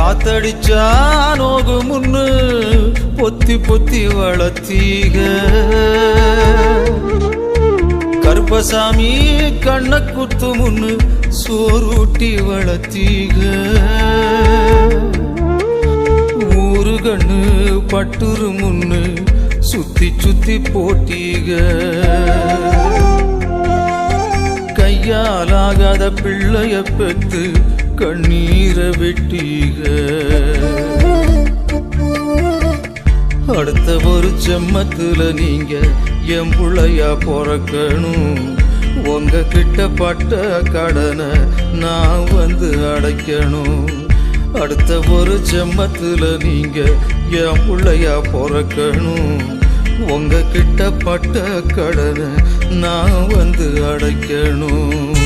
காத்தடிச்சா நோகு முன்னு பொத்தி பொத்தி வளர்த்தீக கருப்பசாமி கண்ண குத்து முன்னு சோறுட்டி வளர்த்தீக ஊரு கண்ணு பட்டுரு முன்னு சுத்தி சுத்தி போட்டீக கையாலாகாத பிள்ளைய பெத்து கண்ணீரை வெட்டீக அடுத்த ஒரு ஜென்மத்துல நீங்க என் புள்ளையா பிறக்கணும் உங்க கிட்ட பட்ட கடனை நான் வந்து அடைக்கணும் அடுத்த ஒரு ஜென்மத்துல நீங்க என் புள்ளையா பிறக்கணும் உங்க கிட்ட பட்ட கடனை நான் வந்து அடைக்கணும்